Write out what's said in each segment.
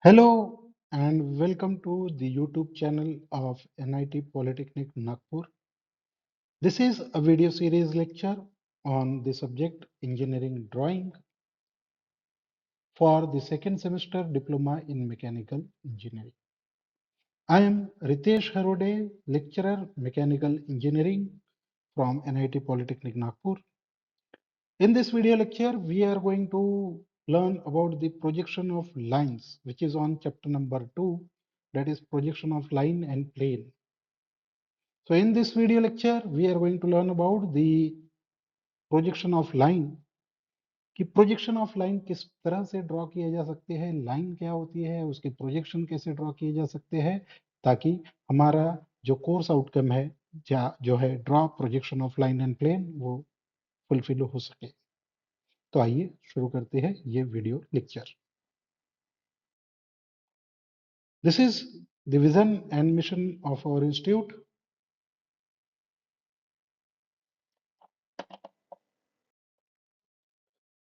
Hello and welcome to the YouTube channel of NIT Polytechnic Nagpur. This is a video series lecture on the subject Engineering Drawing for the second semester Diploma in Mechanical Engineering. I am Ritesh Harode, lecturer Mechanical Engineering from NIT Polytechnic Nagpur. In this video lecture, we are going to learn about the projection of lines, which is on chapter number 2, that is projection of line and plane. So in this video lecture, we are going to learn about the projection of line कि projection of line किस तरह से draw किया जा सकते हैं, line क्या होती है, उसके प्रोजेक्शन कैसे ड्रॉ किए जा सकते हैं, ताकि हमारा जो कोर्स आउटकम है जो है draw projection of line and plane वो फुलफिल हो सके। तो आइए शुरू करते हैं ये video lecture. This is the vision and mission of our institute.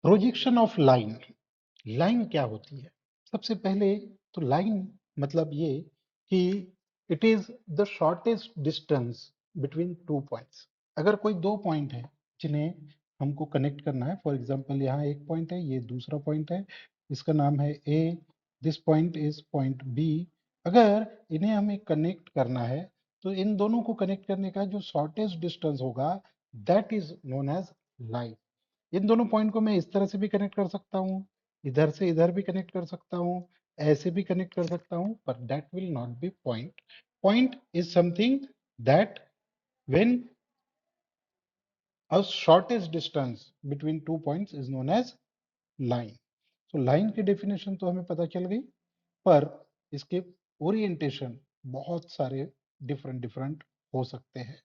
Projection of line, line क्या होती है? सबसे पहले तो लाइन मतलब ये कि it is the shortest distance between two points. अगर कोई दो पॉइंट है जिन्हें हमको कनेक्ट करना है, फॉर एग्जांपल यहाँ एक पॉइंट है, ये दूसरा पॉइंट है, इसका नाम है A, this point is point B. अगर इन्हें हमें कनेक्ट करना है तो इन दोनों को कनेक्ट करने का जो शॉर्टेस्ट डिस्टेंस होगा that is known as line. इन दोनों पॉइंट को मैं इस तरह से भी कनेक्ट कर सकता हूँ, इधर से इधर भी कनेक्ट कर सकता हूँ, ऐसे भी कनेक्ट कर सकता हूँ, पर that will not be point. Point is something that when a shortest distance between two points is known as line. तो लाइन की डेफिनेशन तो हमें पता चल गई, पर इसके ओरिएंटेशन बहुत सारे डिफरेंट डिफरेंट हो सकते हैं।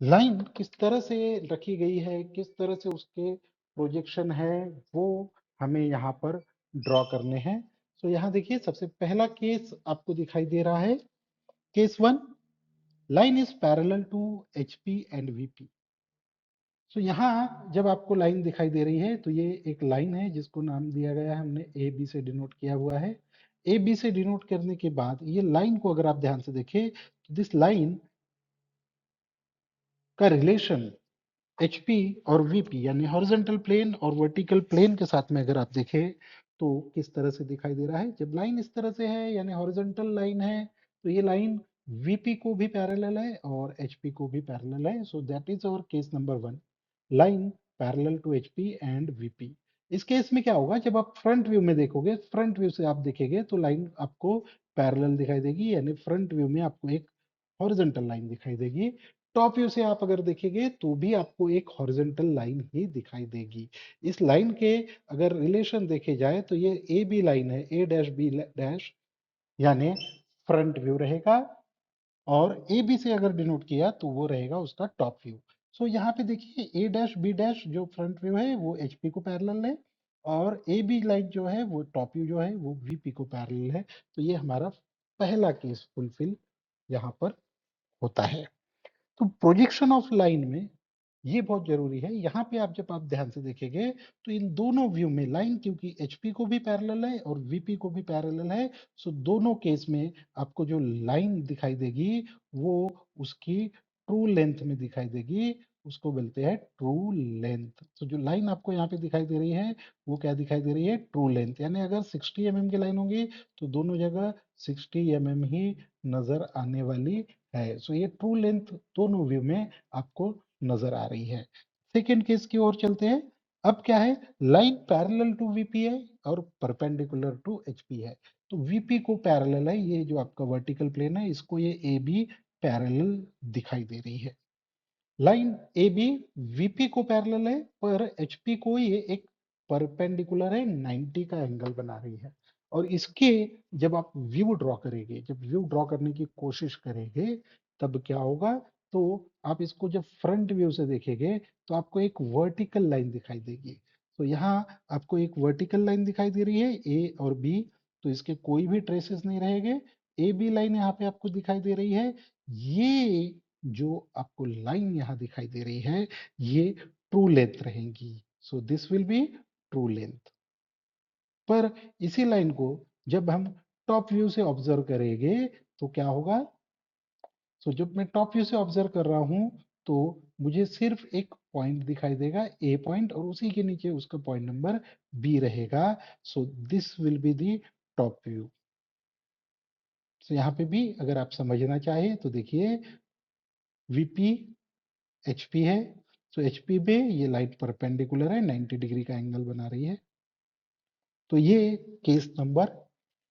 लाइन किस तरह से रखी गई है, किस तरह से उसके प्रोजेक्शन है, वो हमें यहाँ पर ड्रॉ करने हैं। सो यहाँ देखिए सबसे पहला केस आपको दिखाई दे रहा है, case 1, line is parallel to HP and VP। So यहाँ जब आपको लाइन दिखाई दे रही है तो ये एक लाइन है जिसको नाम दिया गया है, हमने AB से डिनोट किया हुआ है। AB से डिनोट करने के बाद ये लाइन को अगर आप ध्यान से देखें तो दिस लाइन का रिलेशन HP और VP यानी हॉरिजॉन्टल प्लेन और वर्टिकल प्लेन के साथ में अगर आप देखें तो किस तरह से दिखाई दे रहा है। जब लाइन इस तरह से है यानी हॉरिजॉन्टल लाइन है तो ये लाइन VP को भी पैरेलल है और HP को भी पैरेलल है। So that is our case number 1, line parallel to HP and VP। इस केस में क्या होगा, जब आप फ्रंट व्यू में देखोगे, फ्रंट व्यू से आप देखेंगे तो लाइन आपको पैरेलल दिखाई देगी, यानी फ्रंट व्यू में आपको एक हॉरिजॉन्टल लाइन दिखाई देगी। टॉप व्यू से आप अगर देखेंगे तो भी आपको एक हॉरिजॉन्टल लाइन ही दिखाई देगी। इस लाइन के अगर रिलेशन देखे जाए तो ये ए बी लाइन है, ए डैश बी डैश, यानी फ्रंट व्यू रहेगा, और ए बी से अगर डिनोट किया तो वो रहेगा उसका टॉप व्यू। सो यहाँ पे देखिए ए डैश बी डैश जो फ्रंट व्यू है वो HP को पैरेलल है, और ए बी लाइन जो है वो टॉप व्यू जो है वो VP को पैरेलल है। तो ये हमारा पहला केस फुलफिल यहाँ पर होता है। तो प्रोजेक्शन ऑफ लाइन में ये बहुत जरूरी है। यहाँ पे आप जब आप ध्यान से देखेंगे तो इन दोनों व्यू में लाइन क्योंकि HP को भी पैरेलल है और VP को भी पैरेलल है, सो दोनों केस में आपको जो लाइन दिखाई देगी वो उसकी ट्रू लेंथ में दिखाई देगी, उसको बोलते हैं ट्रू लेंथ। तो जो लाइन आपको यहाँ पे दिखाई दे रही है वो क्या दिखाई दे रही है, ट्रू लेंथ। यानी अगर 60 mm की लाइन होगी तो दोनों जगह 60 mm ही नजर आने वाली है। सो ये ट्रू लेंथ दोनों व्यू में आपको नजर आ रही है। सेकेंड केस की ओर चलते हैं। अब क्या है, लाइन पैरेलल टू VP है और परपेंडिकुलर टू HP है। तो VP को पैरेलल है, ये जो आपका वर्टिकल प्लेन है इसको ये AB पैरेलल दिखाई दे रही है। लाइन AB VP को पैरेलल है, पर HP को ये एक परपेंडिकुलर है, 90 का एंगल बना रही है। और इसके जब आप व्यू ड्रॉ करेंगे, जब व्यू ड्रॉ करने की कोशिश करेंगे तब क्या होगा, तो आप इसको जब फ्रंट व्यू से देखेंगे तो आपको एक वर्टिकल लाइन दिखाई देगी। तो यहाँ आपको एक वर्टिकल लाइन दिखाई दे रही है A और B, तो इसके कोई भी ट्रेसेस नहीं रहेंगे। AB लाइन यहाँ पे आपको दिखाई दे रही है, ये जो आपको लाइन यहाँ दिखाई दे रही है ये ट्रू लेंथ रहेगी। So this will be true length. पर इसी लाइन को जब हम टॉप व्यू से ऑब्जर्व करेंगे तो क्या होगा? जब मैं टॉप व्यू से ऑब्जर्व कर रहा हूं तो मुझे सिर्फ एक पॉइंट दिखाई देगा, ए पॉइंट, और उसी के नीचे उसका पॉइंट नंबर बी रहेगा। So this will be the top view. यहाँ पे भी अगर आप समझना चाहे तो देखिए, वीपी एचपी है, तो एचपी पे ये लाइन परपेंडिकुलर है, 90 डिग्री का एंगल बना रही है। तो ये केस नंबर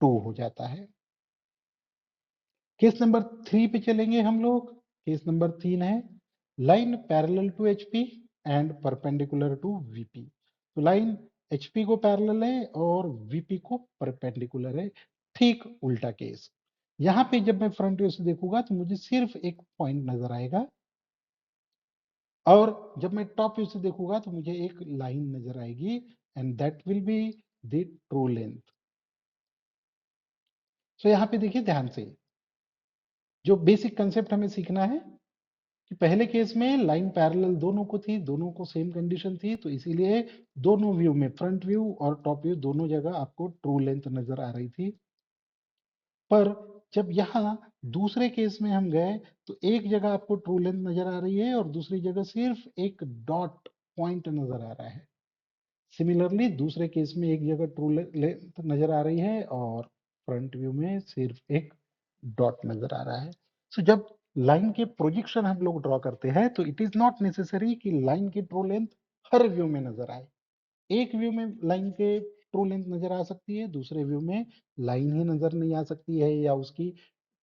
2 हो जाता है। केस नंबर 3 पे चलेंगे हम लोग। केस नंबर 3 है line parallel to HP and perpendicular to VP. तो लाइन एचपी को पैरेलल है और वीपी को परपेंडिकुलर है। ठीक उल्टा केस। यहाँ पे जब मैं फ्रंट व्यू से देखूंगा तो मुझे सिर्फ एक पॉइंट नजर आएगा, और जब मैं टॉप व्यू से देखूंगा तो मुझे एक लाइन नजर आएगी, and that will be the true length. So यहाँ पे देखिए ध्यान से, जो बेसिक कंसेप्ट हमें सीखना है कि पहले केस में लाइन पैरेलल दोनों को थी, दोनों को सेम कंडीशन थी, तो इसीलिए दोनों व्यू में, फ्रंट व्यू और टॉप व्यू दोनों जगह आपको ट्रू लेंथ नजर आ रही थी। पर जब यहाँ दूसरे केस में हम गए तो एक जगह आपको ट्रू लेंथ नजर आ रही है और दूसरी जगह सिर्फ एक डॉट पॉइंट नजर आ रहा है। सिमिलरली दूसरे केस में एक जगह ट्रू लेंथ नजर आ रही है और फ्रंट व्यू में सिर्फ एक डॉट नजर आ रहा है। जब लाइन के प्रोजेक्शन हम लोग ड्रॉ करते हैं तो इट इज नॉट नेसेसरी कि लाइन की ट्रू लेंथ हर व्यू में नजर आए। एक व्यू में लाइन के ट्रू लेंथ नजर आ सकती है, दूसरे व्यू में लाइन ही नजर नहीं आ सकती है, या उसकी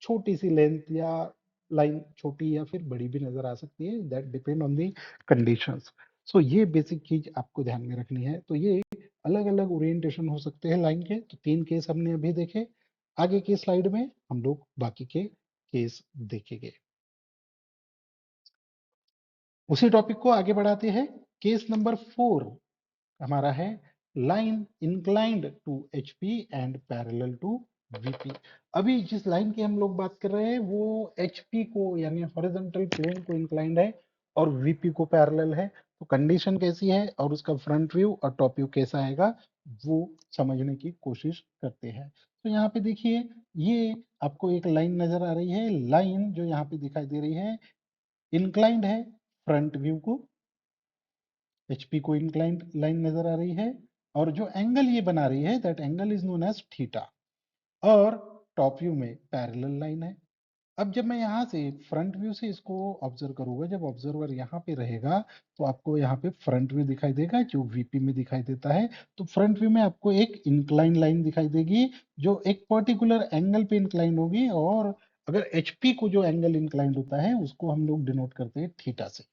छोटी सी लेंथ, या लाइन छोटी या फिर बड़ी भी नजर आ सकती है। That depend on the conditions. ये बेसिक चीज आपको ध्यान में रखनी है। तो ये अलग अलग ओरिएंटेशन हो सकते हैं लाइन के। तो 3 केस हमने अभी देखे। आगे के स्लाइड में हम लोग बाकी के केस देखेंगे। उसी टॉपिक को आगे बढ़ाते हैं। केस नंबर 4 हमारा है line inclined to HP and parallel to VP. अभी जिस लाइन की हम लोग बात कर रहे हैं वो एचपी को यानी हॉरिजॉन्टल प्लेन को इंक्लाइंड है और वीपी को पैरेलल है। तो कंडीशन कैसी है और उसका फ्रंट व्यू और टॉप व्यू कैसा आएगा वो समझने की कोशिश करते हैं। तो यहाँ पे देखिए, ये आपको एक लाइन नजर आ रही है। लाइन जो यहाँ पे दिखाई दे रही है इंक्लाइंड है फ्रंट व्यू को, एचपी को इंक्लाइंड लाइन नजर आ रही है, और जो एंगल ये बना रही है that angle is known as theta, और टॉप व्यू में पैरेलल लाइन है। अब जब मैं यहाँ से फ्रंट व्यू से इसको ऑब्जर्व करूंगा, जब ऑब्जर्वर यहाँ पे रहेगा तो आपको यहाँ पे फ्रंट व्यू दिखाई देगा जो वीपी में दिखाई देता है। तो फ्रंट व्यू में आपको एक इंक्लाइन लाइन दिखाई देगी जो एक पर्टिकुलर एंगल पे इंक्लाइन होगी, और अगर एचपी को जो एंगल इंक्लाइंड होता है उसको हम लोग डिनोट करते हैं थीटा से।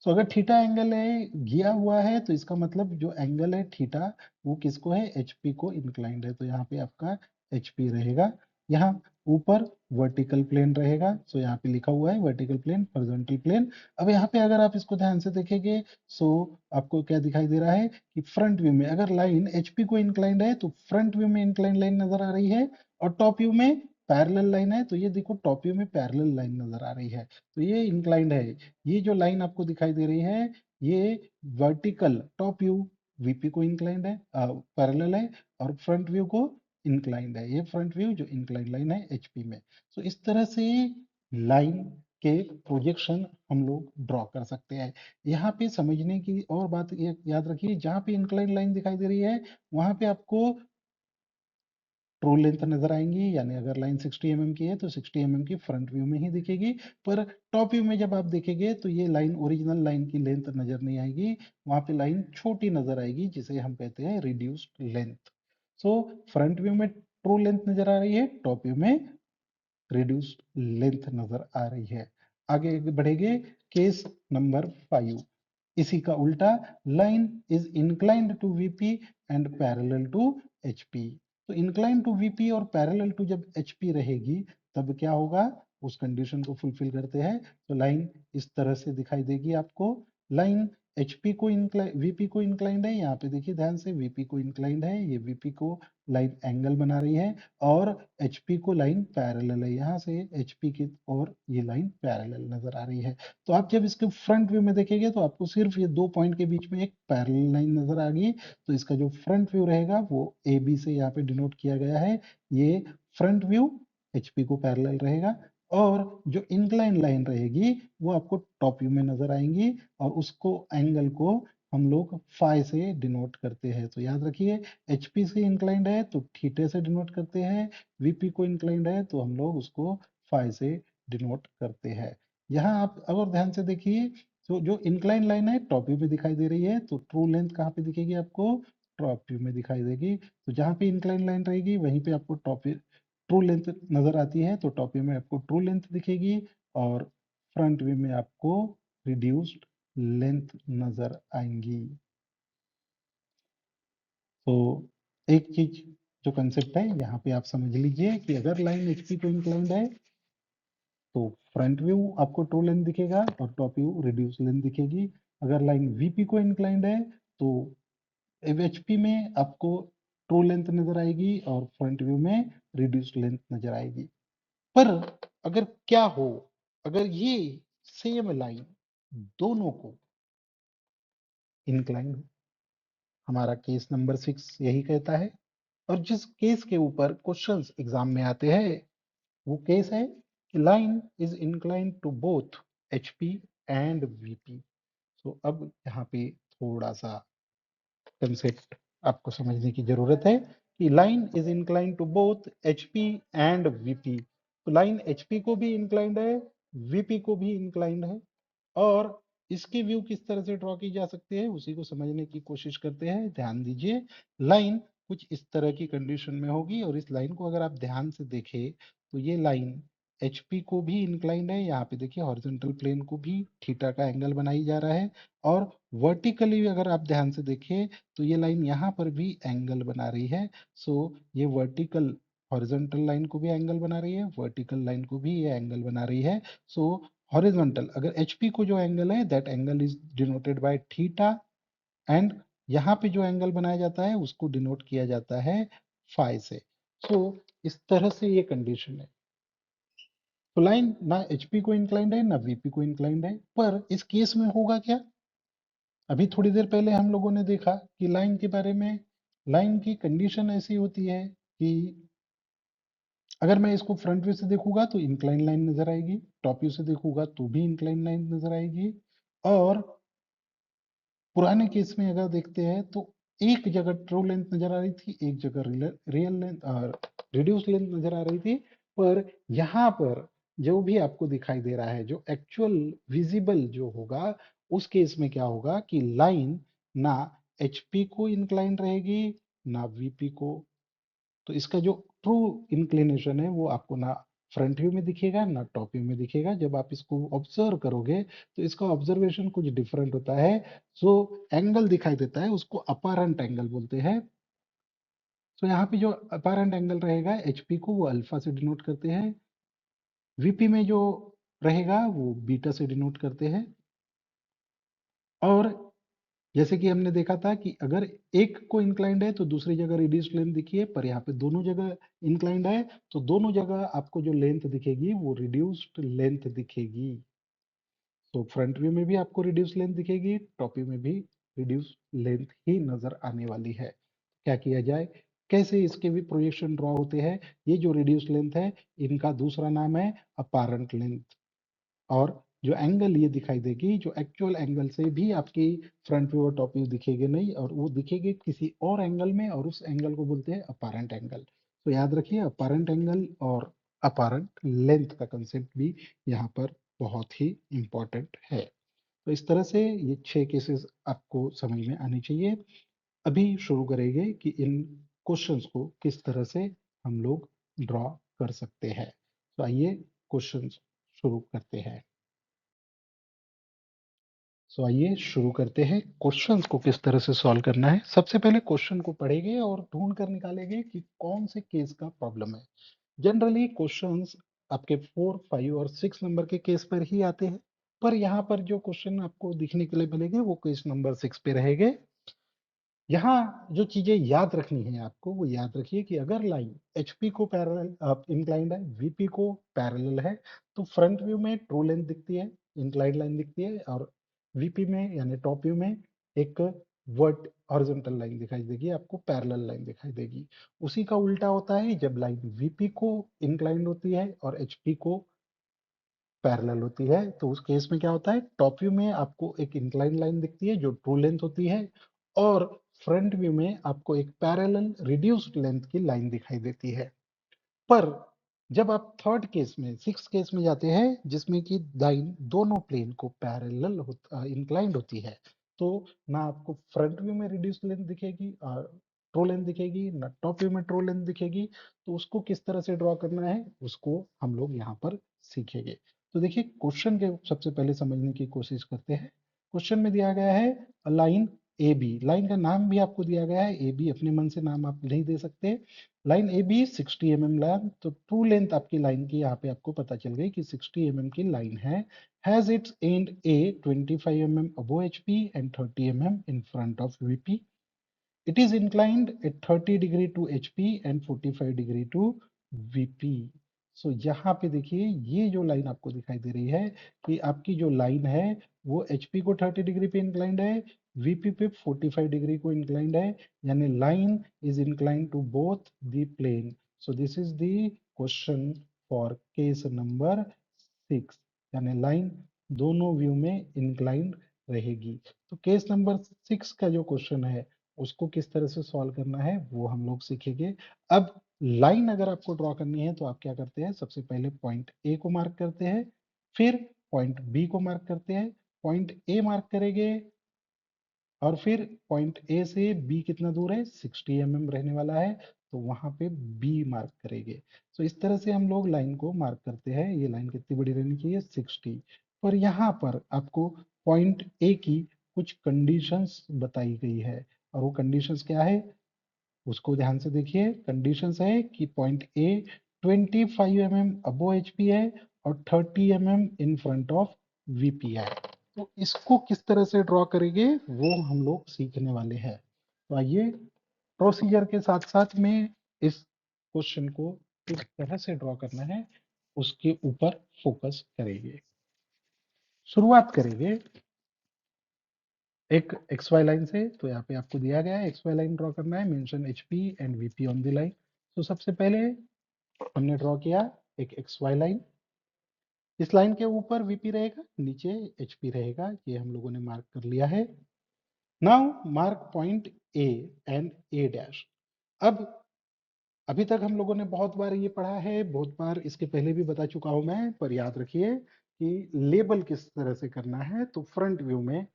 अगर थीटा एंगल है गिया हुआ है तो इसका मतलब जो एंगल है थीटा वो किसको है, एचपी को इंक्लाइंड है। तो यहाँ पे आपका एचपी रहेगा। यहाँ ऊपर वर्टिकल प्लेन रहेगा। यहाँ पे लिखा हुआ है वर्टिकल प्लेन, हॉरिजॉन्टल प्लेन। अब यहाँ पे अगर आप इसको ध्यान से देखेंगे सो आपको क्या दिखाई दे रहा है कि फ्रंट व्यू में अगर लाइन एचपी को इंक्लाइंड है तो फ्रंट व्यू में इंक्लाइंड लाइन नजर आ रही है, और टॉप व्यू में पैरेलल लाइन है। तो ये देखो टॉप व्यू में पैरेलल लाइन नजर आ रही है, तो ये इंक्लाइंड है। ये जो लाइन आपको दिखाई दे रही है ये वर्टिकल टॉप व्यू वीपी को इंक्लाइंड है, पैरेलल है, और फ्रंट व्यू को इंक्लाइंड है। ये फ्रंट व्यू जो इंक्लाइंड लाइन है एचपी में। इस तरह से लाइन के प्रोजेक्शन हम लोग ड्रॉ कर सकते हैं। यहाँ पे समझने की और बात ये याद रखिए, जहाँ पे इंक्लाइंड लाइन दिखाई दे रही है वहां पे आपको ट्रू लेंथ नजर आएंगी, यानी अगर लाइन 60 की है तो 60 की फ्रंट व्यू में ही दिखेगी। पर टॉप व्यू में जब आप देखेंगे तो ये लाइन ओरिजिनल लाइन की लेंथ नजर नहीं आएगी, वहां पे लाइन छोटी नजर आएगी जिसे हम कहते हैं रिड्यूस्ड लेंथ। फ्रंट व्यू में ट्रू लेंथ नजर आ रही है, टॉप व्यू में रिड्यूस्ड लेंथ नजर आ रही है। आगे बढ़ेंगे। केस नंबर 5 इसी का उल्टा, line is inclined to VP and parallel to HP. तो इंक्लाइंड टू वीपी और पैरेलल टू जब एचपी रहेगी तब क्या होगा, उस कंडीशन को फुलफिल करते हैं तो लाइन इस तरह से दिखाई देगी आपको। लाइन एचपी को वीपी को इंक्लाइंड है, यहाँ पे देखिए ध्यान से वीपी को इंक्लाइंड है, ये वीपी को लाइन एंगल बना रही है और एचपी को लाइन पैरेलल है, यहाँ से एचपी की और ये लाइन पैरेलल नजर आ रही है। तो आप जब इसके फ्रंट व्यू में देखेंगे तो आपको सिर्फ ये दो पॉइंट के बीच में एक पैरेलल लाइन नजर आ गई। तो इसका जो फ्रंट व्यू रहेगा वो ए बी से यहाँ पे डिनोट किया गया है, ये फ्रंट व्यू एचपी को पैरेलल रहेगा और जो इंक्लाइन लाइन रहेगी वो आपको टॉप व्यू में नजर आएंगी और उसको एंगल को हम लोग फाई से डिनोट करते हैं। तो याद रखिए एचपी से इंक्लाइंड है तो थीटे से डिनोट करते हैं, वीपी को इंक्लाइंड है तो हम लोग उसको फाई से डिनोट करते हैं। यहाँ आप अगर ध्यान से देखिए तो जो इंक्लाइन लाइन है टॉप व्यू में दिखाई दे रही है, तो ट्रू लेंथ कहाँ पे दिखेगी आपको, टॉप व्यू में दिखाई देगी। तो जहाँ पे इंक्लाइन लाइन रहेगी वहीं पे आपको टॉप ट्रू लेंथ नजर आती है, तो टॉप व्यू में आपको ट्रू लेंथ दिखेगी और फ्रंट व्यू में आपको रिड्यूस्ड लेंथ नजर आएंगी। तो एक चीज जो कंसेप्ट है यहाँ पे आप समझ लीजिए कि अगर लाइन एचपी को इंक्लाइंड है तो फ्रंट व्यू आपको ट्रू लेंथ दिखेगा और टॉप व्यू रिड्यूस लेंथ दिखेगी। अगर लाइन वीपी को इंक्लाइंड है तो एचपी में आपको ट्रू लेंथ नजर आएगी और फ्रंट व्यू में रिड्यूस लेंथ नजर आएगी। पर अगर क्या हो, अगर ये सेम लाइन दोनों को इंक्लाइन, हमारा केस नंबर 6 यही कहता है और जिस केस के ऊपर क्वेश्चंस एग्जाम में आते हैं वो केस है कि line is incline to both HP and VP. तो अब यहाँ पे थोड़ा सा कंसेप्ट आपको समझने की जरूरत है कि line is incline to both HP and VP. तो लाइन एचपी को भी इंक्लाइंड है, वीपी को भी इंक्लाइंड है और इसकी व्यू किस तरह से ड्रॉ की जा सकती है उसी को समझने की कोशिश करते हैं। ध्यान दीजिए, लाइन कुछ इस तरह की कंडीशन में होगी और इस लाइन को अगर आप ध्यान से देखें तो ये लाइन एचपी को भी इंक्लाइंड है, यहाँ पे देखिए हॉरिजॉन्टल प्लेन को भी थीटा का एंगल बनाई जा रहा है और वर्टिकली अगर आप ध्यान से देखें तो ये लाइन यहाँ पर भी एंगल बना रही है। सो ये वर्टिकल हॉरिजॉन्टल लाइन को भी एंगल बना रही है, वर्टिकल लाइन को भी ये एंगल बना रही है। सो हॉरिजॉन्टल अगर एचपी को जो एंगल है that angle is denoted by theta and यहाँ पे जो एंगल बनाया जाता है उसको डिनोट किया जाता है फाई से। सो इस तरह से ये कंडीशन है। तो लाइन ना एचपी को इंक्लाइंड है ना वीपी को इंक्लाइंड है, पर इस केस में होगा क्या, अभी थोड़ी देर पहले हम लोगों ने देखा कि लाइन के बारे में, लाइन की कंडीशन ऐसी होती है कि अगर मैं इसको फ्रंट व्यू से देखूंगा तो इंक्लाइन लाइन नजर आएगी, टॉप व्यू से देखूंगा तो भी इंक्लाइन लाइन नजर आएगी और पुराने केस में अगर देखते हैं तो एक जगह ट्रू लेंथ नजर आ रही थी, एक जगह रियल लेंथ और रिड्यूस लेंथ नजर आ रही थी। पर यहाँ पर जो भी आपको दिखाई दे रहा है जो एक्चुअल विजिबल जो होगा उस केस में क्या होगा कि लाइन ना एचपी को इंक्लाइन रहेगी ना वीपी को। तो इसका जो ट्रू इंक्लिनेशन है वो आपको ना फ्रंट व्यू में दिखेगा ना टॉप व्यू में दिखेगा। जब आप इसको ऑब्जर्व करोगे तो इसका ऑब्जर्वेशन कुछ डिफरेंट होता है। जो एंगल दिखाई देता है उसको अपारेंट एंगल बोलते हैं। तो यहाँ पे जो अपारेंट एंगल रहेगा एचपी को वो अल्फा से डिनोट करते हैं, वीपी में जो रहेगा वो बीटा से डिनोट करते हैं। और जैसे कि हमने देखा था कि अगर एक को इंक्लाइंड है तो दूसरी जगह रिड्यूस्ड लेंथ दिखिए, पर यहाँ पे दोनों जगह इंक्लाइंड है तो दोनों जगह आपको जो लेंथ दिखेगी वो रिड्यूस्ड लेंथ दिखेगी। तो फ्रंट व्यू में भी आपको रिड्यूस लेंथ दिखेगी, टॉप व्यू में भी रिड्यूस लेंथ ही नजर आने वाली है। क्या किया जाए, कैसे इसके भी प्रोजेक्शन ड्रॉ होते हैं। ये जो रिड्यूस लेंथ है इनका दूसरा नाम है अपारेंट लेंथ और जो एंगल ये दिखाई देगी जो एक्चुअल एंगल से भी आपकी फ्रंट व्यू और टॉप व्यू दिखेगी नहीं और वो दिखेगी किसी और एंगल में और उस एंगल को बोलते हैं अपारेंट एंगल। तो याद रखिए अपारेंट एंगल और अपारेंट लेंथ का कंसेप्ट भी यहाँ पर बहुत ही इंपॉर्टेंट है। तो इस तरह से ये 6 केसेस आपको समझ में आने चाहिए। अभी शुरू करेंगे कि इन क्वेश्चंस को किस तरह से हम लोग ड्रॉ कर सकते हैं। तो आइए क्वेश्चंस शुरू करते हैं। सो आइए शुरू करते हैं क्वेश्चंस को किस तरह से सॉल्व करना है। सबसे पहले क्वेश्चन को पढ़ेंगे और ढूंढ कर निकालेंगे कि कौन से केस का प्रॉब्लम है। जनरली क्वेश्चंस आपके 4, 5 और 6 नंबर के केस पर ही आते हैं, पर यहाँ पर जो क्वेश्चन आपको दिखने के लिए मिलेंगे वो केस नंबर 6 पे रहेंगे। यहाँ जो चीजें याद रखनी है आपको वो याद रखिए कि अगर लाइन HP को पैरेलल इंक्लाइंड है, VP को पैरेलल है, तो फ्रंट व्यू में ट्रू लेंथ दिखती है, इंक्लाइंड लाइन दिखती है, और VP में यानी टॉप व्यू में एक वर्ट हॉरिजॉन्टल लाइन दिखाई देगी, आपको पैरेलल लाइन दिखाई देगी। उसी का उल्टा होता है जब लाइन VP को इंक्लाइंड होती है और HP को पैरेलल होती है, तो उस केस में क्या होता है, टॉप व्यू में आपको एक इंक्लाइन लाइन दिखती है जो ट्रू लेंथ होती है, और फ्रंट व्यू में आपको एक पैरेलल रिड्यूस्ड लेंथ की लाइन दिखाई देती है। पर जब आप थर्ड केस में, सिक्स केस में जाते हैं जिसमें कि लाइन दोनों प्लेन को पैरेलल इंक्लाइंड होती है, तो ना आपको फ्रंट व्यू में रिड्यूस्ड लेंथ दिखेगी, ट्रू लेंथ दिखेगी, ना टॉप व्यू में ट्रू लेंथ दिखेगी। तो उसको किस तरह से ड्रॉ करना है उसको हम लोग यहाँ पर सीखेंगे। तो देखिए क्वेश्चन के सबसे पहले समझने की कोशिश करते हैं। क्वेश्चन में दिया गया है लाइन ए बी, लाइन का नाम भी आपको दिया गया है ए बी, अपने मन से नाम आप नहीं दे सकते। Line A B 60 mm length, तो ट्रू लेंथ आपकी लाइन की यहाँ पे आपको पता चल गई कि 60 mm की लाइन है। Has its and A 25 mm above HP and 30 mm in front of VP. It is inclined at 30 degree to HP and 45 degree to VP. So यहाँ पे देखिए ये जो लाइन आपको दिखाई दे रही है कि आपकी जो लाइन है वो HP को 30 डिग्री पे इंक्लाइंड है, VP पे 45 डिग्री को इंक्लाइंड है, यानी line is inclined to both the plane. So this is the question for case number 6, यानी लाइन दोनों व्यू में इंक्लाइंड रहेगी। तो केस नंबर 6 का जो क्वेश्चन है उसको किस तरह से सॉल्व करना है वो हम लोग सीखेंगे। अब लाइन अगर आपको ड्रॉ करनी है तो आप क्या करते हैं, सबसे पहले पॉइंट ए को मार्क करते हैं, फिर पॉइंट बी को मार्क करते हैं। पॉइंट ए मार्क करेंगे और फिर पॉइंट ए से बी कितना दूर है, 60 mm रहने वाला है, तो वहां पे बी मार्क करेंगे। तो इस तरह से हम लोग लाइन को मार्क करते हैं। ये लाइन कितनी बड़ी रहनी चाहिए, 60। पर यहाँ पर आपको पॉइंट ए की कुछ कंडीशंस बताई गई है, और वो कंडीशंस क्या है उसको ध्यान से देखिए। कंडीशंस है कि point A 25 mm above HP है और 30 mm in front of VP है। तो इसको किस तरह से ड्रॉ करेंगे वो हम लोग सीखने वाले हैं। तो आइए प्रोसीजर के साथ साथ में इस क्वेश्चन को किस तरह से ड्रॉ करना है उसके ऊपर फोकस करेंगे। शुरुआत करेंगे एक XY लाइन से। तो यहाँ पे आपको दिया गया है XY लाइन ड्रॉ करना है, mention HP and VP on the line. तो सबसे पहले हमने ड्रॉ किया एक XY लाइन, इस लाइन के ऊपर VP रहेगा, नीचे HP रहेगा, ये हम लोगों ने मार्क कर लिया है। Now mark point A and A dash. अब अभी तक हम लोगों ने बहुत बार ये पढ़ा है, बहुत बार इसके पहले भी बता चुका हूं मैं, पर याद रखिए कि लेबल किस तरह से करना है। तो फ्रंट व्यू में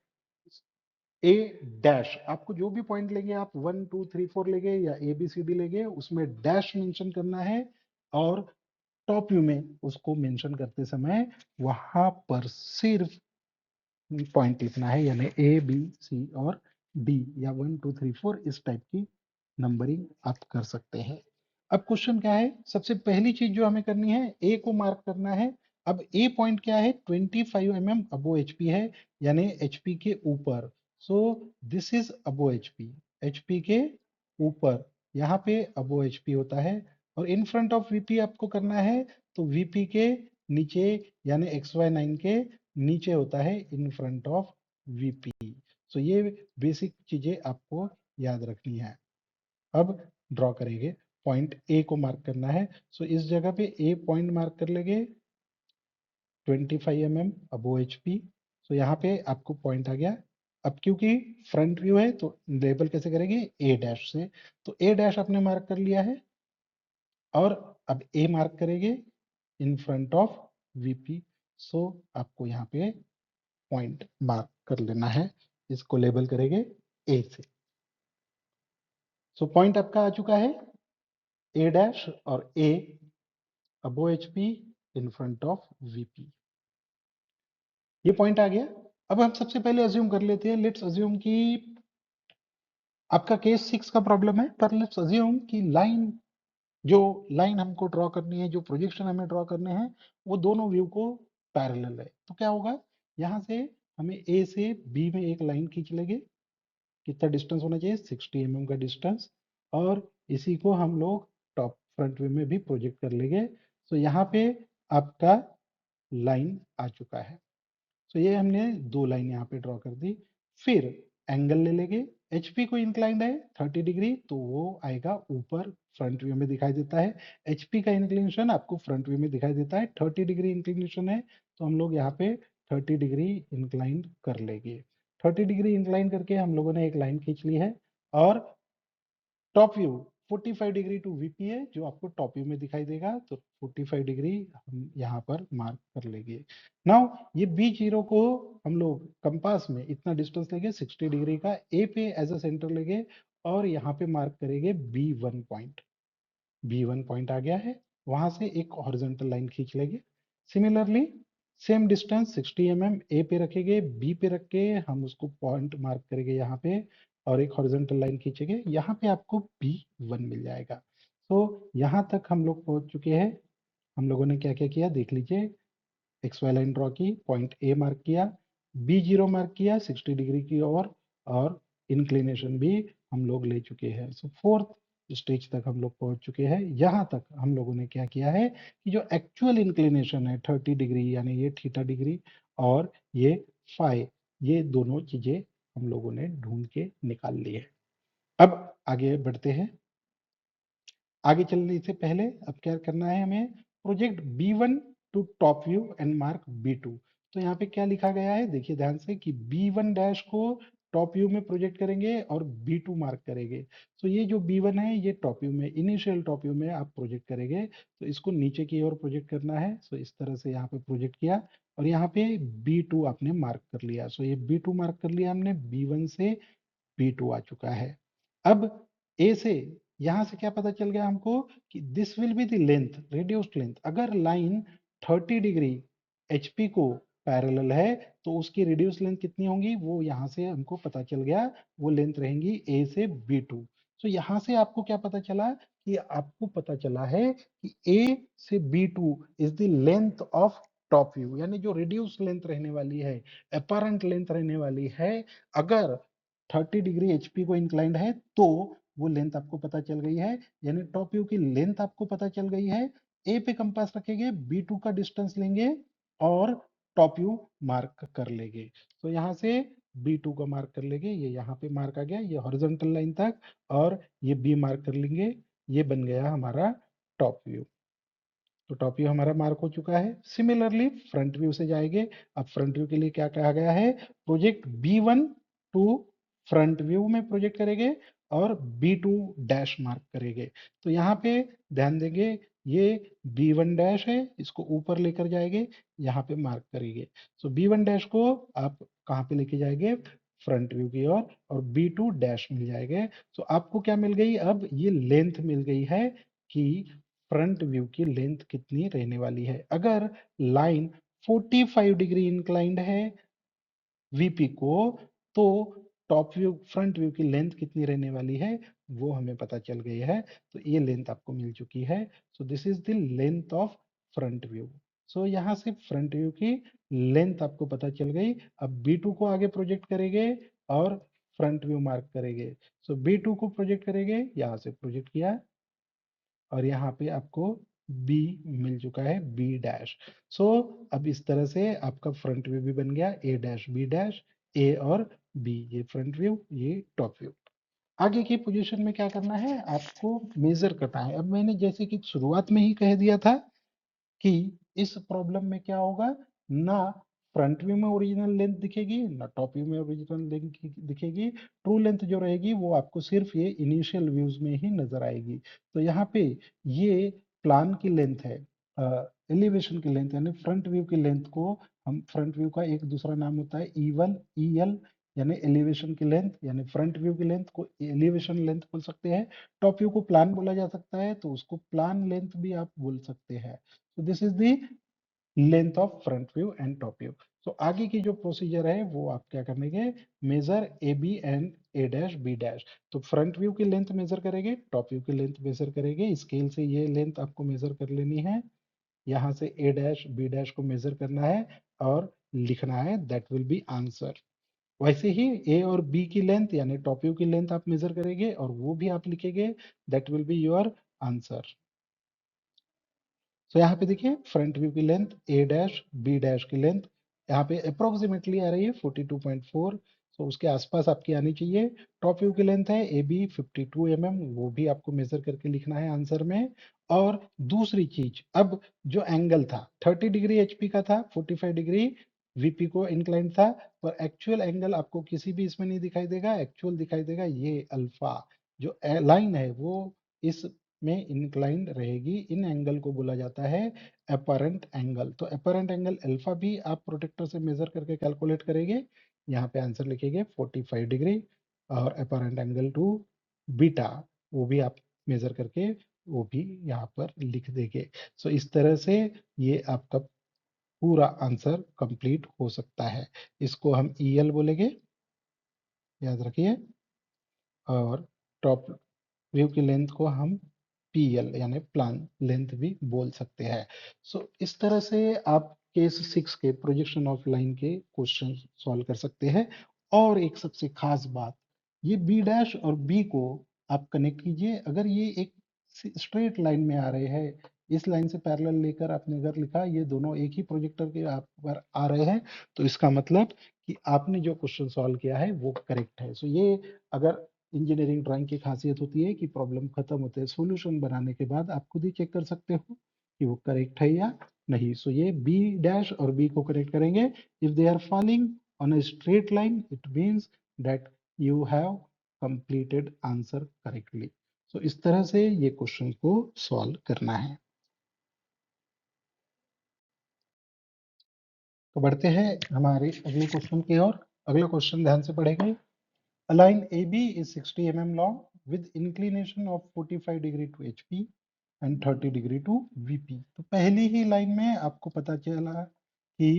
ए डैश, आपको जो भी पॉइंट लेंगे आप 1 2 3 4 लेंगे या ABCD लेंगे, उसमें डैश मेंशन करना है, और टॉप व्यू में उसको मेंशन करते समय वहां पर सिर्फ पॉइंट लिखना है, यानी A B C और D या 1 2 3 4 इस टाइप की नंबरिंग आप कर सकते हैं। अब क्वेश्चन क्या है, सबसे पहली चीज जो हमें करनी है ए को मार्क करना है। अब ए पॉइंट क्या है, 25 mm अबो HP है, यानी HP के ऊपर। सो this is above HP, HP के ऊपर, यहाँ पे अबो HP होता है। और इन फ्रंट ऑफ VP आपको करना है, तो VP के नीचे यानी XY9 के नीचे होता है इन फ्रंट ऑफ VP। सो ये बेसिक चीजें आपको याद रखनी है। अब ड्रॉ करेंगे, पॉइंट ए को मार्क करना है। सो इस जगह पे ए पॉइंट मार्क कर लेंगे 25 mm अबो HP। सो यहाँ पे आपको पॉइंट आ गया। अब क्योंकि फ्रंट व्यू है तो लेबल कैसे करेंगे, ए डैश से। तो ए डैश आपने मार्क कर लिया है, और अब ए मार्क करेंगे इन फ्रंट ऑफ VP। सो आपको यहाँ पे पॉइंट मार्क कर लेना है, इसको लेबल करेंगे ए से। सो पॉइंट आपका आ चुका है ए डैश और ए अबो HP in front of VP। ये पॉइंट आ गया। अब हम सबसे पहले अज्यूम कर लेते हैं, लेट्स अज्यूम कि आपका केस 6 का प्रॉब्लम है, पर लेट्स अज्यूम कि लाइन, जो लाइन हमको ड्रॉ करनी है, जो प्रोजेक्शन हमें ड्रॉ करने हैं, वो दोनों व्यू को पैरेलल है। तो क्या होगा, यहाँ से हमें ए से बी में एक लाइन खींच लेंगे। कितना डिस्टेंस होना चाहिए? 60 mm का डिस्टेंस। और इसी को हम लोग टॉप फ्रंट व्यू में भी प्रोजेक्ट कर लेंगे। तो यहाँ पे आपका लाइन आ चुका है। तो ये हमने दो लाइन यहाँ पे ड्रॉ कर दी। फिर एंगल ले लेंगे। एचपी को इंक्लाइंड है 30 डिग्री, तो वो आएगा ऊपर, फ्रंट व्यू में दिखाई देता है। एचपी का इंक्लिनेशन आपको फ्रंट व्यू में दिखाई देता है, 30 डिग्री इंक्लिनेशन है, तो हम लोग यहाँ पे 30 डिग्री इंक्लाइंड कर लेंगे। 30 डिग्री इंक्लाइन करके हम लोगों ने एक लाइन खींच ली है। और top view 45 degree to VP है, जो आपको टॉप व्यू में दिखाई देगा, तो 45 डिग्री हम यहाँ पर मार्क कर लेंगे। नाउ ये बी जीरो को हम लोग कंपास में इतना डिस्टेंस लेंगे 60 डिग्री का, ए पे एज अ सेंटर लेंगे और यहाँ पे मार्क करेंगे B1 पॉइंट। B1 पॉइंट आ गया है, वहां से एक हॉरिजॉन्टल लाइन खींच लेंगे। सिमिलरली सेम डिस्टेंस 60 mm ए पे रखेंगे, बी पे रख के हम उसको पॉइंट मार्क करेंगे यहाँ पे और एक हॉरिजॉन्टल लाइन खींचेंगे, यहाँ पे आपको B1 मिल जाएगा। तो यहाँ तक हम लोग पहुंच चुके हैं। हम लोगों ने क्या क्या किया देख लीजिए। एक्स वाई लाइन ड्रॉ की, पॉइंट ए मार्क किया, B0 मार्क किया 60 डिग्री की ओर, और इंक्लिनेशन भी हम लोग ले चुके हैं। सो फोर्थ स्टेज तक हम लोग पहुंच चुके हैं। यहाँ तक हम लोगों ने क्या किया है कि जो एक्चुअल इंक्लिनेशन है 30 डिग्री, यानी ये थीटा डिग्री और ये फाई, ये दोनों चीजें हम लोगों ने ढूंढ के निकाल ली है। अब आगे बढ़ते हैं। आगे चलने से पहले अब क्या करना है हमें? Project B1 to top view and mark B2। तो यहाँ पे क्या लिखा गया है देखिए ध्यान से कि B1 डैश को टॉप व्यू में प्रोजेक्ट करेंगे और B2 मार्क करेंगे। तो ये जो B1 है ये टॉप व्यू में, इनिशियल टॉप व्यू में आप प्रोजेक्ट करेंगे, तो इसको नीचे की ओर प्रोजेक्ट करना है। सो इस तरह से यहाँ पे प्रोजेक्ट किया और यहाँ पे B2 आपने मार्क कर लिया। सो ये B2 मार्क कर लिया हमने, B1 से B2 आ चुका है। अब ए से यहां से क्या पता चल गया हमको कि this will be the length, reduced length. अगर लाइन 30 डिग्री एचपी को पैरेलल है तो उसकी रिड्यूस लेंथ कितनी होंगी, वो यहां से हमको पता चल गया। वो लेंथ रहेंगी ए से B2। तो यहां से आपको क्या पता चला कि आपको पता चला है कि ए से B2 is the length of top view, यानी जो रिड्यूस लेंथ रहने वाली है, अपरेंट लेंथ रहने वाली है। अगर 30 डिग्री एचपी को इंक्लाइंड है तो वो लेंथ आपको पता चल गई है, यानी टॉप व्यू की लेंथ आपको पता चल गई है। ए पे कंपास रखेंगे, B2 का डिस्टेंस लेंगे और टॉप व्यू मार्क कर लेंगे। तो यहाँ से B2 का मार्क कर लेंगे, ये यहाँ पे मार्क आ गया, ये हॉरिजॉन्टल लाइन तक, और ये B मार्क कर लेंगे, ये बन गया हमारा टॉप व्यू। तो टॉप व्यू हमारा मार्क हो चुका है। सिमिलरली फ्रंट व्यू से जाएंगे। अब फ्रंट व्यू के लिए क्या कहा गया है? Project B1 to front view में प्रोजेक्ट करेंगे और B2 डैश मार्क करेंगे। तो यहाँ पे ध्यान देंगे, ये B1 डैश है, इसको ऊपर लेकर जाएंगे, यहाँ पे मार्क करेंगे। सो B1 डैश को आप कहाँ पे लेके जाएंगे? फ्रंट व्यू की ओर, और B2 डैश मिल जाएंगे। तो आपको क्या मिल गई? अब ये लेंथ मिल गई है कि फ्रंट व्यू की लेंथ कितनी रहने वाली है। अगर लाइन 45 डिग्री इंक्लाइंड है वीपी को, तो टॉप व्यू फ्रंट व्यू की लेंथ कितनी रहने वाली है वो हमें पता चल गई है। तो ये लेंथ आपको मिल चुकी है। So this is the length of front view. So यहाँ से फ्रंट व्यू की लेंथ आपको पता चल गई। अब B2 को आगे प्रोजेक्ट करेंगे और फ्रंट व्यू मार्क करेंगे। सो B2 को प्रोजेक्ट करेंगे, यहाँ से प्रोजेक्ट किया और यहाँ पे आपको B मिल चुका है, B डैश। सो अब इस तरह से आपका फ्रंट व्यू भी बन गया, A dash B dash, A और B, ये फ्रंट व्यू, ये टॉप व्यू। आगे की पोजीशन में क्या करना है? आपको मेजर करना है। अब मैंने जैसे कि शुरुआत में ही कह दिया था कि इस प्रॉब्लम में क्या होगा, ना फ्रंट व्यू में ओरिजिनल लेंथ दिखेगी, ना टॉप व्यू में ओरिजिनल लेंथ दिखेगी। ट्रू लेंथ जो रहेगी वो आपको सिर्फ ये इनिशियल व्यूज में ही नजर आएगी। तो यहाँ पे ये प्लान की लेंथ है, एलिवेशन की लेंथ, यानी फ्रंट व्यू की लेंथ को हम, फ्रंट व्यू का एक दूसरा नाम होता है E1 EL, यानी एलिवेशन की लेंथ, यानी फ्रंट व्यू की लेंथ को एलिवेशन लेंथ बोल सकते हैं। टॉप व्यू को प्लान बोला जा सकता है, तो उसको प्लान लेंथ भी आप बोल सकते हैं। So this is the length of front view and top view. So आगे की जो प्रोसीजर है वो आप क्या करेंगे? Measure A B and A dash B dash. तो फ्रंट व्यू की लेंथ मेजर करेंगे, टॉप व्यू की लेंथ मेजर करेंगे। स्केल से ये लेंथ आपको मेजर कर लेनी है। यहाँ से ए डैश बी डैश को मेजर करना है और लिखना है, दैट विल बी आंसर। वैसे ही ए और बी की लेंथ यानी टॉप व्यू की लेंथ आप मेजर करेंगे और वो भी आप लिखेंगे, that will be your answer. तो यहाँ पे देखिए फ्रंट व्यू की लेंथ ए डैश बी डैश की लेंथ यहाँ पे अप्रोक्सीमेटली आ रही है 42.4। तो उसके आसपास आपकी आनी चाहिए। टॉप व्यू की लेंथ है ए बी 52 mm, वो भी आपको मेजर करके लिखना है आंसर में। और दूसरी चीज, अब जो एंगल था 30 डिग्री एचपी का था, 45 डिग्री वीपी को इंक्लाइन था, पर एक्चुअल एंगल आपको किसी भी इसमें नहीं दिखाई देगा। एक्चुअल दिखाई देगा ये अल्फा जो लाइन है वो इस में इंक्लाइंड रहेगी। इन एंगल को बोला जाता है अपरेंट एंगल। तो अपरेंट एंगल अल्फा भी आप प्रोटेक्टर से मेजर करके कैलकुलेट करेंगे। यहाँ पे आंसर लिखेंगे 45 डिग्री। और अपरेंट एंगल टू बीटा वो भी आप मेजर करके वो भी यहाँ पर लिख देंगे। सो इस तरह से ये आपका पूरा आंसर कंप्लीट हो सकता है। इसको हम ईएल बोलेंगे, याद रखिए। और टॉप व्यू की लेंथ को हम पीएल यानी प्लान लेंथ भी बोल सकते हैं। सो इस तरह से आप केस 6 के प्रोजेक्शन ऑफ लाइन के क्वेश्चन सॉल्व कर सकते हैं। और एक सबसे खास बात, ये बी डैश और बी को आप कनेक्ट कीजिए। अगर ये एक स्ट्रेट लाइन में आ रहे हैं, इस लाइन से पैरेलल लेकर आपने अगर लिखा ये दोनों एक ही प्रोजेक्टर के आप पर आ रहे हैं, तो इसका मतलब कि आपने जो क्वेश्चन सॉल्व किया है वो करेक्ट है। सो ये अगर इंजीनियरिंग ड्राइंग की खासियत होती है कि प्रॉब्लम खत्म होते हैं सॉल्यूशन बनाने के बाद आप खुद ही चेक कर सकते हो कि वो करेक्ट है या नहीं। सो ये बी डैश और बी को करेक्ट करेंगे। If they are falling on a straight line it means that you have completed answer correctly. So इस तरह से ये क्वेश्चन को सॉल्व करना है। तो बढ़ते हैं हमारे अगले क्वेश्चन की ओर। अगला क्वेश्चन ध्यान से पढ़ेंगे। A line AB is 60 mm long with inclination of 45 degree to HP and 30 degree to VP। तो पहली ही लाइन में आपको पता चला कि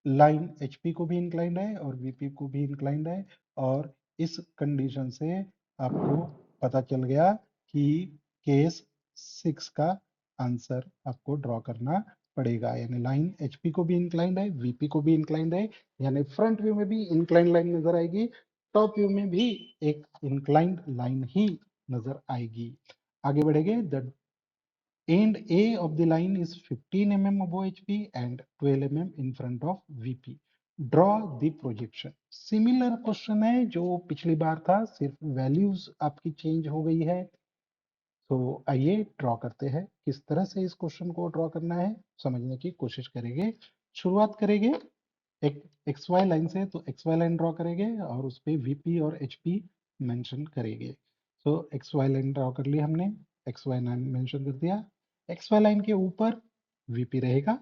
लाइन HP को भी इंक्लाइंड है और VP को भी इंक्लाइंड है। और इस कंडीशन से आपको पता चल गया कि केस 6 का आंसर आपको ड्रॉ करना पड़ेगा। यानी लाइन HP को भी इंक्लाइंड है, VP को भी इंक्लाइंड है, यानी फ्रंट व्यू में भी इंक्लाइंड लाइन नजर आएगी, टॉप व्यू में भी एक इंक्लाइंड लाइन ही नजर आएगी। आगे बढ़ेंगे। The end A of the line is 15 mm above HP and 12 mm in front of VP। Draw the projection. Similar question है जो पिछली बार था, सिर्फ वैल्यूज आपकी चेंज हो गई है। तो आइए ड्रॉ करते हैं। किस तरह से इस क्वेश्चन को ड्रॉ करना है समझने की कोशिश करेंगे। शुरुआत करेंगे एक एक्स वाई लाइन से। तो एक्स वाई लाइन ड्रॉ करेंगे और उस पर वीपी और एचपी मेंशन करेंगे। तो एक्स वाई लाइन ड्रॉ कर लिया हमने, एक्स वाई लाइन मेंशन कर दिया। एक्स वाई लाइन के ऊपर वीपी रहेगा,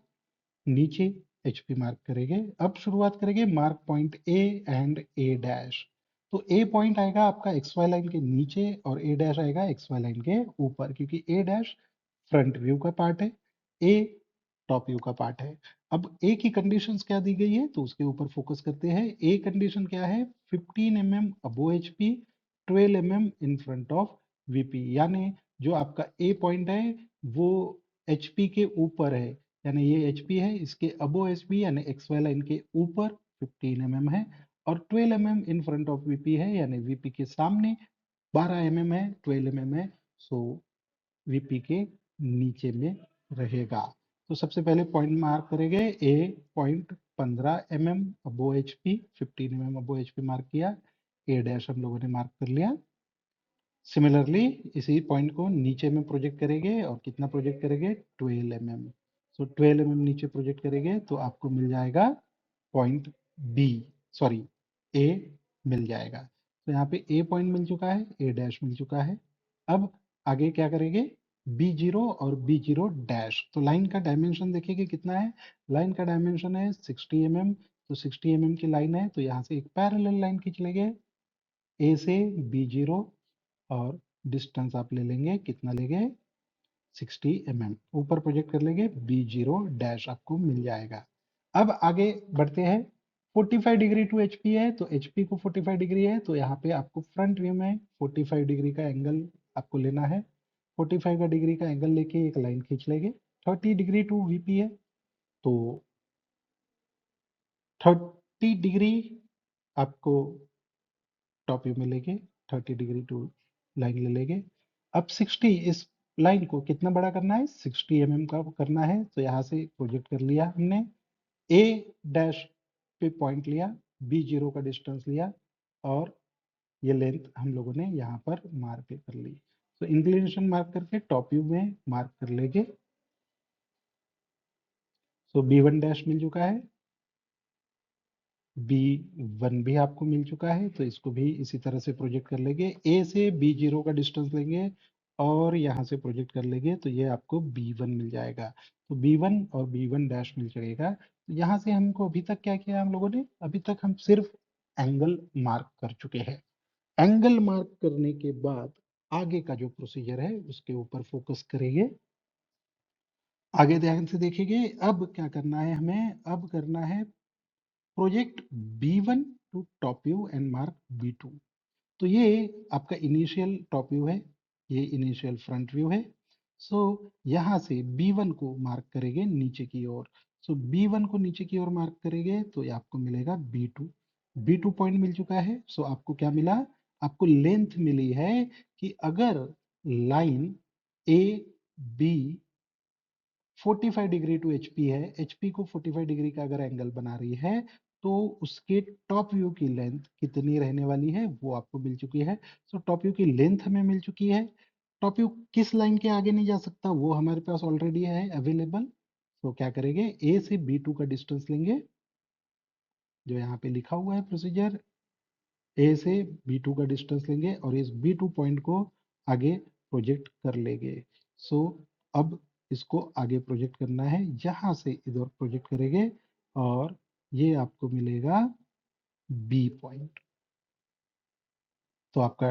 नीचे एचपी मार्क करेंगे। अब शुरुआत करेंगे mark point A and A dash. तो ए पॉइंट आएगा आपका एक्स वाई लाइन के नीचे और ए डैश आएगा एक्स वाई लाइन के ऊपर, क्योंकि ए डैश फ्रंट व्यू का पार्ट है, ए टॉप व्यू का पार्ट है। अब ए की कंडीशंस क्या दी गई है तो उसके ऊपर फोकस करते हैं। ए कंडीशन क्या है, 15 mm above HP, 12 mm in front of VP. यानी जो आपका ए पॉइंट है वो एचपी के ऊपर है, यानी ये एचपी है, इसके अबो एचपी यानी एक्स वाई लाइन के ऊपर 15 mm है। और 12 mm in front of VP है, यानी वीपी के सामने 12 mm है, 12 mm है। सो वीपी के नीचे में रहेगा। तो सबसे पहले पॉइंट मार्क करेंगे ए पॉइंट 15 mm अबो एचपी, 15 mm अबो एचपी मार्क किया। ए डैश हम लोगों ने मार्क कर लिया। सिमिलरली इसी पॉइंट को नीचे में प्रोजेक्ट करेंगे और कितना प्रोजेक्ट करेंगे, 12 mm। सो 12 mm नीचे प्रोजेक्ट करेंगे तो आपको मिल जाएगा पॉइंट बी, सॉरी ए मिल जाएगा। तो यहाँ पे ए पॉइंट मिल चुका है, ए डैश मिल चुका है। अब आगे क्या करेंगे, बी जीरो और बी जीरो डैश। तो लाइन का डायमेंशन देखिए कि कितना है। लाइन का डायमेंशन है 60 mm। तो 60 mm की लाइन है तो यहाँ से एक पैरेलल लाइन खींच लेंगे ए से बी जीरो, और डिस्टेंस आप ले लेंगे, कितना लेंगे 60 mm। ऊपर प्रोजेक्ट कर लेंगे, बी जीरो डैश आपको मिल जाएगा। अब आगे बढ़ते हैं। 45 डिग्री टू एचपी है तो एचपी को 45 डिग्री है, तो यहाँ पे आपको फ्रंट व्यू में 45 डिग्री का एंगल आपको लेना है। 45 का डिग्री का एंगल लेके एक लाइन खींच लेंगे। 30 डिग्री टू वीपी है तो 30 डिग्री आपको टॉप व्यू में लेके 30 डिग्री टू लाइन ले लेंगे। अब 60 इस लाइन को कितना बड़ा करना है, 60 mm का करना है, तो यहाँ से प्रोजेक्ट कर लिया हमने। ए डैश पे पॉइंट लिया, बी जीरो का डिस्टेंस लिया और ये लेंथ हम लोगों ने यहाँ पर मार्क कर ली। तो इंक्लिनेशन मार्क करके टॉप व्यू में मार्क कर लेंगे। तो B1 डैश मिल चुका है, B1 भी आपको मिल चुका है, तो इसको भी इसी तरह से प्रोजेक्ट कर लेंगे। ए से B0 का डिस्टेंस लेंगे और यहाँ से प्रोजेक्ट कर लेंगे, तो ये आपको B1 मिल जाएगा। तो B1 और B1 डैश मिल जाएगा। तो यहाँ से हमको अभी तक क्या किया हम लोगों ने, अभी तक हम सिर्फ एंगल मार्क कर चुके हैं। एंगल मार्क करने के बाद आगे का जो प्रोसीजर है उसके ऊपर फोकस करेंगे। आगे ध्यान से देखेंगे। अब क्या करना है हमें, अब करना है project B1 to top view and mark B2। तो ये आपका इनिशियल टॉप व्यू है, ये इनिशियल फ्रंट व्यू है। सो यहाँ से B1 को मार्क करेंगे नीचे की ओर। सो B1 को नीचे की ओर मार्क करेंगे तो ये आपको मिलेगा B2। B2 पॉइंट मिल चुका है। सो आपको क्या मिला, आपको लेंथ मिली है कि अगर line A B 45 degree to HP है, एचपी को 45 डिग्री का अगर एंगल बना रही है तो उसके टॉप व्यू की लेंथ कितनी रहने वाली है वो आपको मिल चुकी है। सो टॉप व्यू की लेंथ हमें मिल चुकी है। टॉप व्यू किस लाइन के आगे नहीं जा सकता वो हमारे पास ऑलरेडी है अवेलेबल। तो क्या करेंगे, ए से B2 का डिस्टेंस लेंगे, जो यहाँ पे लिखा हुआ है प्रोसीजर। ए से B2 का डिस्टेंस लेंगे और इस B2 पॉइंट को आगे प्रोजेक्ट कर लेंगे। सो अब इसको आगे प्रोजेक्ट करना है, यहाँ से इधर प्रोजेक्ट करेंगे और ये आपको मिलेगा B पॉइंट। तो आपका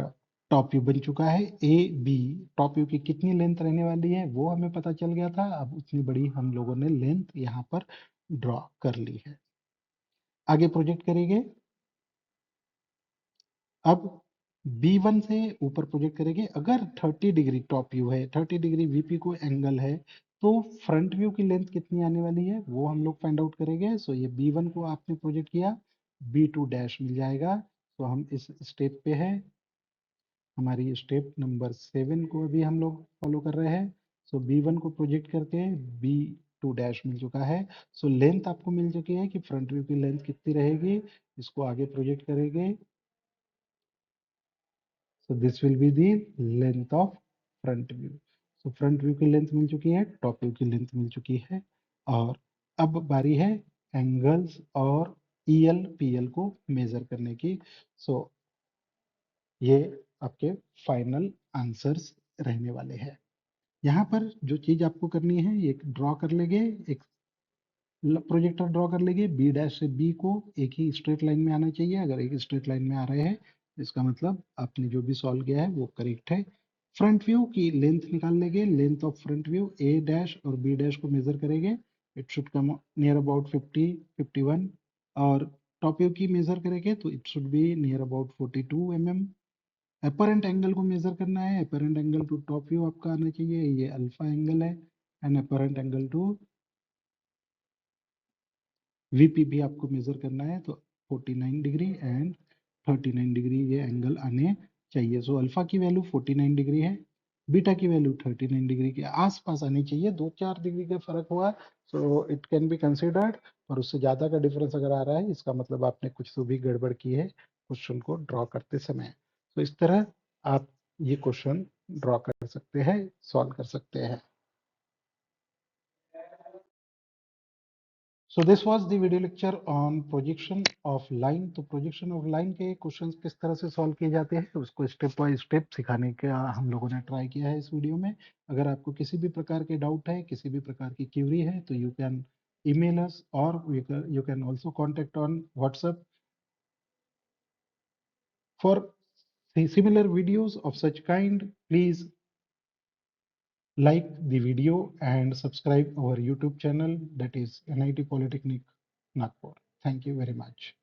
टॉप व्यू बन चुका है। ए बी टॉप व्यू की कितनी लेंथ रहने वाली है वो हमें पता चल गया था। अब उतनी बड़ी हम लोगों ने लेंथ यहाँ पर ड्रॉ कर ली है। आगे प्रोजेक्ट करेंगे। अब B1 से ऊपर प्रोजेक्ट करेंगे। अगर 30 डिग्री टॉप व्यू है, 30 डिग्री VP को एंगल है, तो फ्रंट व्यू की लेंथ कितनी आने वाली है वो हम लोग फाइंड आउट करेंगे। सो ये B1 को आपने प्रोजेक्ट किया, B2 डैश मिल जाएगा। तो हम इस स्टेप पे है, हमारी स्टेप नंबर 7 को अभी हम लोग फॉलो कर रहे हैं। सो B1 को प्रोजेक्ट करके B2 डैश मिल चुका है। सो लेंथ आपको मिल चुकी है कि फ्रंट व्यू की लेंथ कितनी रहेगी। इसको आगे प्रोजेक्ट करेंगे। So this will be the length of front view. So front view की लेंथ मिल चुकी है, टॉप व्यू की लेंथ मिल चुकी है और अब बारी है एंगल्स और EL PL को मेजर करने की। सो ये आपके फाइनल आंसर्स रहने वाले हैं। यहाँ पर जो चीज आपको करनी है, एक ड्रॉ कर लेंगे, एक प्रोजेक्टर ड्रॉ कर लेंगे। B डैश से B को एक ही स्ट्रेट लाइन में आना चाहिए। अगर एक स्ट्रेट लाइन में आ रहे हैं इसका मतलब आपने जो भी सॉल्व किया है वो करेक्ट है। फ्रंट व्यू की लेंथ निकाल लेंगे। Length of front view A dash और B डैश को मेजर करेंगे। It should come near about 50 51 और टॉप व्यू की मेजर करेंगे तो it should be near about 42 mm। Apparent angle को मेजर करना है। Apparent angle to top view आपका आना चाहिए, ये अल्फा एंगल है। And apparent angle to VP भी आपको मेजर करना है, तो 49 डिग्री एंड 39 डिग्री ये एंगल आने चाहिए। सो अल्फा की वैल्यू 49 डिग्री है, बीटा की वैल्यू 39 डिग्री के आसपास आनी चाहिए। 2-4 डिग्री का फर्क हुआ so it can be considered, और उससे ज्यादा का डिफरेंस अगर आ रहा है इसका मतलब आपने कुछ तो भी गड़बड़ की है क्वेश्चन को ड्रॉ करते समय। तो इस तरह आप ये क्वेश्चन ड्रॉ कर सकते हैं, सॉल्व कर सकते हैं। So this was the video lecture on projection of line। तो projection of line के क्वेश्चंस किस तरह से सॉल्व किए जाते हैं उसको स्टेप बाय स्टेप सिखाने का हम लोगों ने ट्राई किया है इस वीडियो में। अगर आपको किसी भी प्रकार के डाउट है, किसी भी प्रकार की क्यूरी है, तो you can email us or you can also contact on WhatsApp for similar videos of such kind. Please like the video and subscribe our YouTube channel, that is NIT Polytechnic Nagpur. Thank you very much.